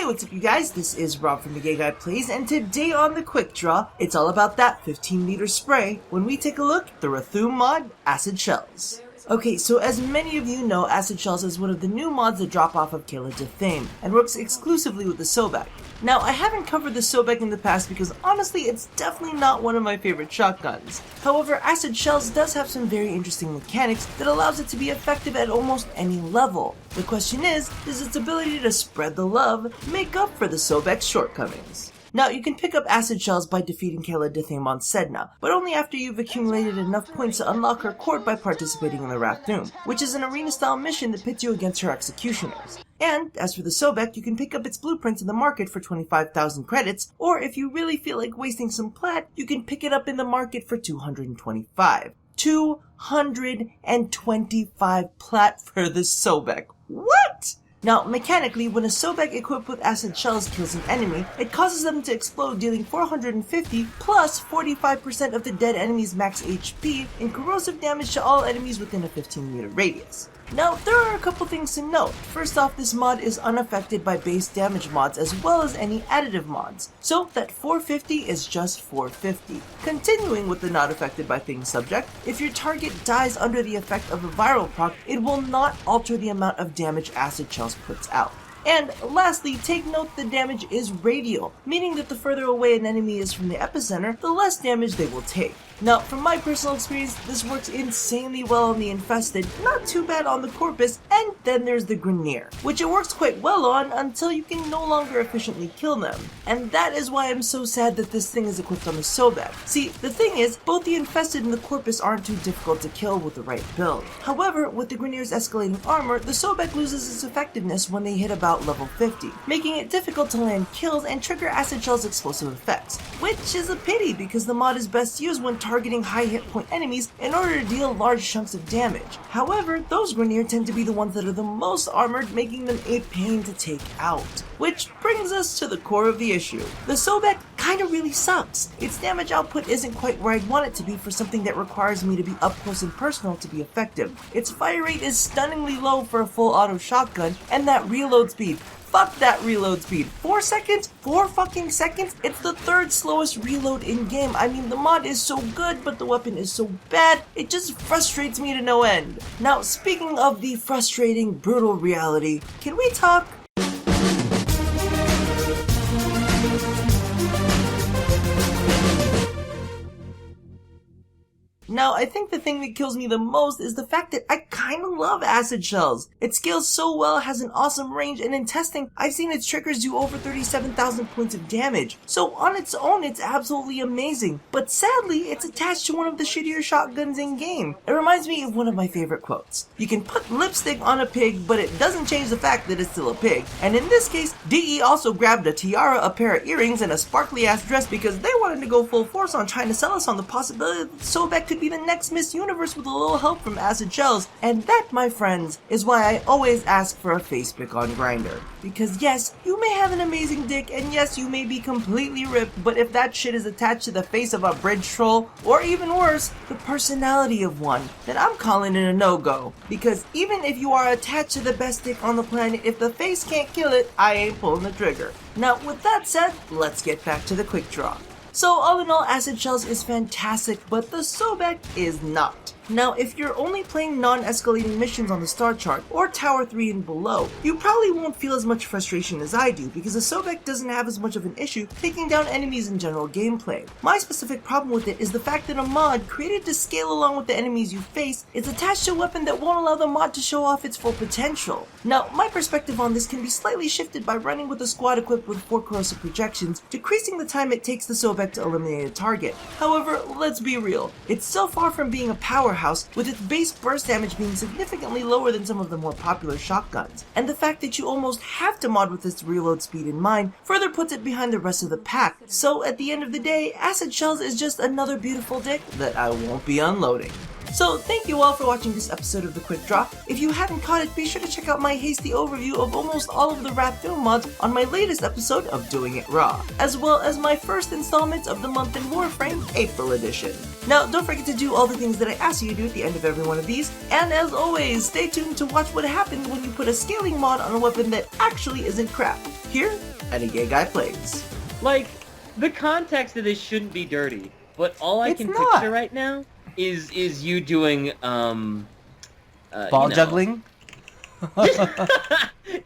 what's up you guys, this is Rob from The Gay Guy Plays, and today on The Quick Draw, it's all about that 15-liter spray when we take a look at the Warframe mod, Acid Shells. Okay, so as many of you know, Acid Shells is one of the new mods that drop off of Kayla to Fame, and works exclusively with the Sobek. Now, I haven't covered the Sobek in the past because honestly, it's definitely not one of my favorite shotguns. However, Acid Shells does have some very interesting mechanics that allows it to be effective at almost any level. The question is, does its ability to spread the love make up for the Sobek's shortcomings? Now, you can pick up Acid Shells by defeating Kayla Dithame on Sedna, but only after you've accumulated enough points to unlock her court by participating in the Warframe, which is an arena-style mission that pits you against her executioners. And, as for the Sobek, you can pick up its blueprints in the market for 25,000 credits, or if you really feel like wasting some plat, you can pick it up in the market for 225. 225 plat for the Sobek. What?! Now, mechanically, when a Sobek equipped with Acid Shells kills an enemy, it causes them to explode, dealing 450 plus 45% of the dead enemy's max HP in corrosive damage to all enemies within a 15-meter radius. Now, there are a couple things to note. First off, this mod is unaffected by base damage mods as well as any additive mods, so that 450 is just 450. Continuing with the not affected by things subject, if your target dies under the effect of a viral proc, it will not alter the amount of damage Acid Shells puts out. And lastly, take note the damage is radial, meaning that the further away an enemy is from the epicenter, the less damage they will take. Now, from my personal experience, this works insanely well on the Infested, not too bad on the Corpus, and then there's the Grineer, which it works quite well on until you can no longer efficiently kill them. And that is why I'm so sad that this thing is equipped on the Sobek. See, the thing is, both the Infested and the Corpus aren't too difficult to kill with the right build. However, with the Grineer's escalating armor, the Sobek loses its effectiveness when they hit about level 50, making it difficult to land kills and trigger Acid Shell's explosive effects, which is a pity because the mod is best used when targeting high hit point enemies in order to deal large chunks of damage. However, those Grineer tend to be the ones that are the most armored, making them a pain to take out. Which brings us to the core of the issue. The Sobek kinda really sucks. Its damage output isn't quite where I'd want it to be for something that requires me to be up close and personal to be effective. Its fire rate is stunningly low for a full auto shotgun, and that reload speed. Fuck that reload speed. 4 seconds? 4 fucking seconds? It's the third slowest reload in game. I mean, the mod is so good, but the weapon is so bad, it just frustrates me to no end. Now, speaking of the frustrating, brutal reality, can we talk? Now, I think the thing that kills me the most is the fact that I kinda love Acid Shells. It scales so well, has an awesome range, and in testing, I've seen its triggers do over 37,000 points of damage. So on its own, it's absolutely amazing. But sadly, it's attached to one of the shittier shotguns in game. It reminds me of one of my favorite quotes. You can put lipstick on a pig, but it doesn't change the fact that it's still a pig. And in this case, DE also grabbed a tiara, a pair of earrings, and a sparkly ass dress because they wanted to go full force on trying to sell us on the possibility that Sobek could be the next Miss Universe with a little help from Acid Shells. And that, my friends, is why I always ask for a face pic on Grindr. Because yes, you may have an amazing dick, and yes, you may be completely ripped, but if that shit is attached to the face of a bridge troll, or even worse, the personality of one, then I'm calling it a no-go. Because even if you are attached to the best dick on the planet, if the face can't kill it, I ain't pulling the trigger. Now, with that said, let's get back to the quick draw. So all in all, Acid Shells is fantastic, but the Sobek is not. Now, if you're only playing non-escalating missions on the star chart, or Tower 3 and below, you probably won't feel as much frustration as I do, because the Sobek doesn't have as much of an issue taking down enemies in general gameplay. My specific problem with it is the fact that a mod created to scale along with the enemies you face is attached to a weapon that won't allow the mod to show off its full potential. Now, my perspective on this can be slightly shifted by running with a squad equipped with 4 corrosive projections, decreasing the time it takes the Sobek to eliminate a target. However, let's be real, it's so far from being a powerhouse, with its base burst damage being significantly lower than some of the more popular shotguns. And the fact that you almost have to mod with its reload speed in mind further puts it behind the rest of the pack. So at the end of the day, Acid Shells is just another beautiful dick that I won't be unloading. So thank you all for watching this episode of The Quick Draw. If you haven't caught it, be sure to check out my hasty overview of almost all of the rap film mods on my latest episode of Doing It Raw, as well as my first installment of the month in Warframe, April Edition. Now, don't forget to do all the things that I ask you to do at the end of every one of these, and as always, stay tuned to watch what happens when you put a scaling mod on a weapon that actually isn't crap, here at A Gay Guy Plays. Like, the context of this shouldn't be dirty, but all I can not. picture right now is you doing, Ball juggling?